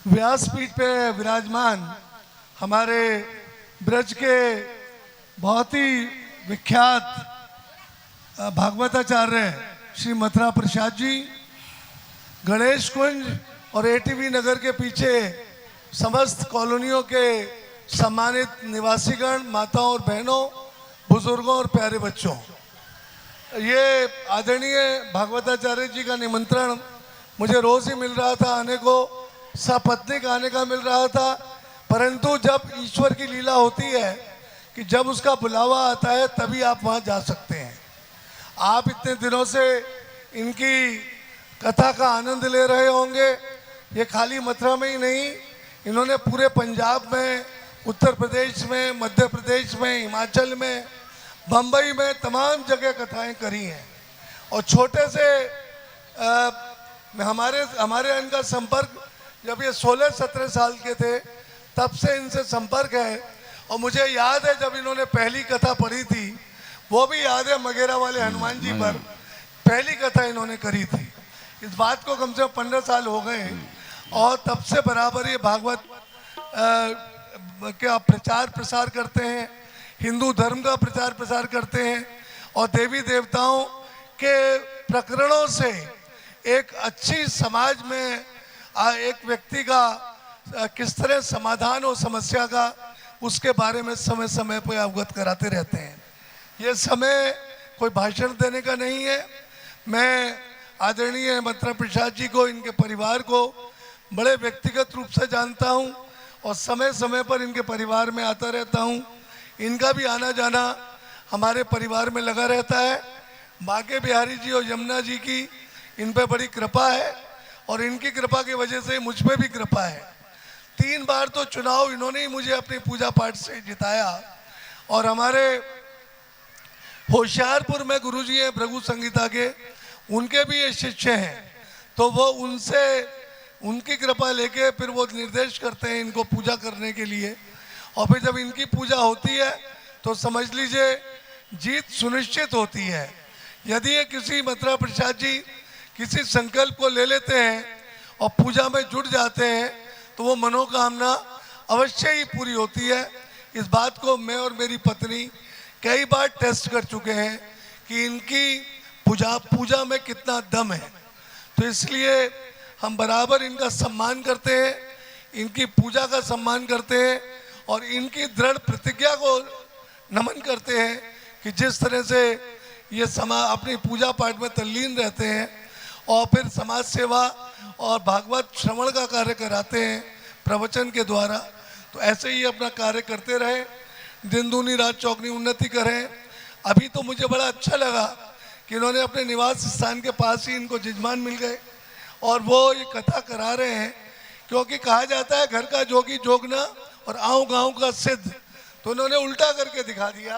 व्यासपीठ पे विराजमान हमारे ब्रज के बहुत ही विख्यात भागवताचार्य श्री मथुरा प्रसाद जी, गणेश कुंज और एटीवी नगर के पीछे समस्त कॉलोनियों के सम्मानित निवासीगण, माताओं और बहनों, बुजुर्गों और प्यारे बच्चों, ये आदरणीय भागवताचार्य जी का निमंत्रण मुझे रोज ही मिल रहा था आने को, सपत्नीक आने का मिल रहा था। परंतु जब ईश्वर की लीला होती है कि जब उसका बुलावा आता है तभी आप वहाँ जा सकते हैं। आप इतने दिनों से इनकी कथा का आनंद ले रहे होंगे। ये खाली मथुरा में ही नहीं, इन्होंने पूरे पंजाब में, उत्तर प्रदेश में, मध्य प्रदेश में, हिमाचल में, बम्बई में तमाम जगह कथाएं करी हैं। और छोटे से हमारे इनका संपर्क जब ये 16-17 साल के थे तब से इनसे संपर्क है। और मुझे याद है जब इन्होंने पहली कथा पढ़ी थी, वो भी याद है, मगेरा वाले हनुमान जी पर पहली कथा इन्होंने करी थी। इस बात को कम से कम 15 साल हो गए और तब से बराबर ये भागवत का प्रचार प्रसार करते हैं, हिंदू धर्म का प्रचार प्रसार करते हैं और देवी देवताओं के प्रकरणों से एक अच्छी समाज में एक व्यक्ति का किस तरह समाधान हो समस्या का, उसके बारे में समय समय पर अवगत कराते रहते हैं। ये समय कोई भाषण देने का नहीं है। मैं आदरणीय मथुरा प्रसाद जी को, इनके परिवार को बड़े व्यक्तिगत रूप से जानता हूं और समय समय पर इनके परिवार में आता रहता हूं। इनका भी आना जाना हमारे परिवार में लगा रहता है। बांके बिहारी जी और यमुना जी की इन पे बड़ी कृपा है और इनकी कृपा की वजह से मुझ पे भी कृपा है। 3 बार तो चुनाव इन्होंने ही मुझे अपनी पूजा पाठ से जिताया। और हमारे होशियारपुर में गुरुजी हैं भृगु संगीता के, उनके भी ये शिष्य हैं, तो वो उनसे उनकी कृपा लेके फिर वो निर्देश करते हैं इनको पूजा करने के लिए। और फिर जब इनकी पूजा होती है तो समझ लीजिए जीत सुनिश्चित होती है। यदि ये किसी मथुरा प्रसाद जी किसी संकल्प को ले लेते हैं और पूजा में जुट जाते हैं तो वो मनोकामना अवश्य ही पूरी होती है। इस बात को मैं और मेरी पत्नी कई बार टेस्ट कर चुके हैं कि इनकी पूजा में कितना दम है। तो इसलिए हम बराबर इनका सम्मान करते हैं, इनकी पूजा का सम्मान करते हैं और इनकी दृढ़ प्रतिज्ञा को नमन करते हैं कि जिस तरह से ये अपनी पूजा पाठ में तल्लीन रहते हैं और फिर समाज सेवा और भागवत श्रवण का कार्य कराते हैं प्रवचन के द्वारा, तो ऐसे ही अपना कार्य करते रहे, दिन दूनी रात चौगनी उन्नति करें। अभी तो मुझे बड़ा अच्छा लगा कि इन्होंने अपने निवास स्थान के पास ही इनको जजमान मिल गए और वो ये कथा करा रहे हैं। क्योंकि कहा जाता है घर का जोगी जोगना और आऊं गाँव का सिद्ध, तो उन्होंने उल्टा करके दिखा दिया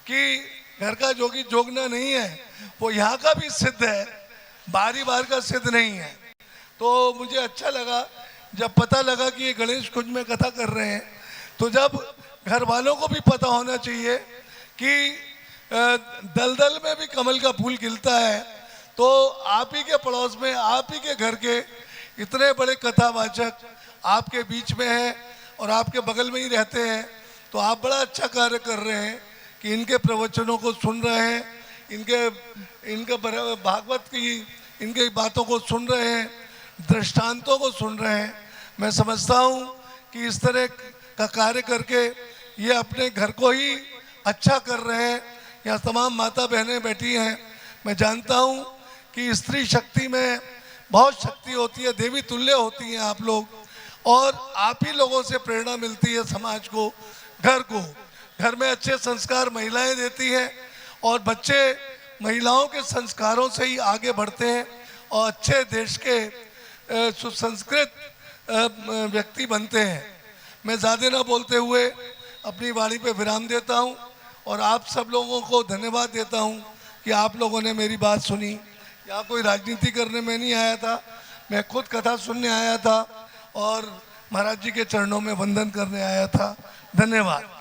कि घर का जोगी जोगना नहीं है, वो यहाँ का भी सिद्ध है, बारी बार का सिद्ध नहीं है। तो मुझे अच्छा लगा जब पता लगा कि ये गणेश कुंज में कथा कर रहे हैं। तो जब घर वालों को भी पता होना चाहिए कि दलदल में भी कमल का फूल खिलता है, तो आप ही के पड़ोस में, आप ही के घर के इतने बड़े कथावाचक आपके बीच में हैं और आपके बगल में ही रहते हैं, तो आप बड़ा अच्छा कार्य कर रहे हैं कि इनके प्रवचनों को सुन रहे हैं, इनके भागवत की इनके बातों को सुन रहे हैं, दृष्टांतों को सुन रहे हैं। मैं समझता हूँ कि इस तरह का कार्य करके ये अपने घर को ही अच्छा कर रहे हैं। यहाँ तमाम माता बहनें बैठी हैं, मैं जानता हूँ कि स्त्री शक्ति में बहुत शक्ति होती है, देवी तुल्य होती हैं आप लोग, और आप ही लोगों से प्रेरणा मिलती है समाज को, घर को। घर में अच्छे संस्कार महिलाएं देती हैं और बच्चे महिलाओं के संस्कारों से ही आगे बढ़ते हैं और अच्छे देश के सुसंस्कृत व्यक्ति बनते हैं। मैं ज़्यादा ना बोलते हुए अपनी वाणी पे विराम देता हूं और आप सब लोगों को धन्यवाद देता हूं कि आप लोगों ने मेरी बात सुनी। यहाँ कोई राजनीति करने में नहीं आया था, मैं खुद कथा सुनने आया था और महाराज जी के चरणों में वंदन करने आया था। धन्यवाद।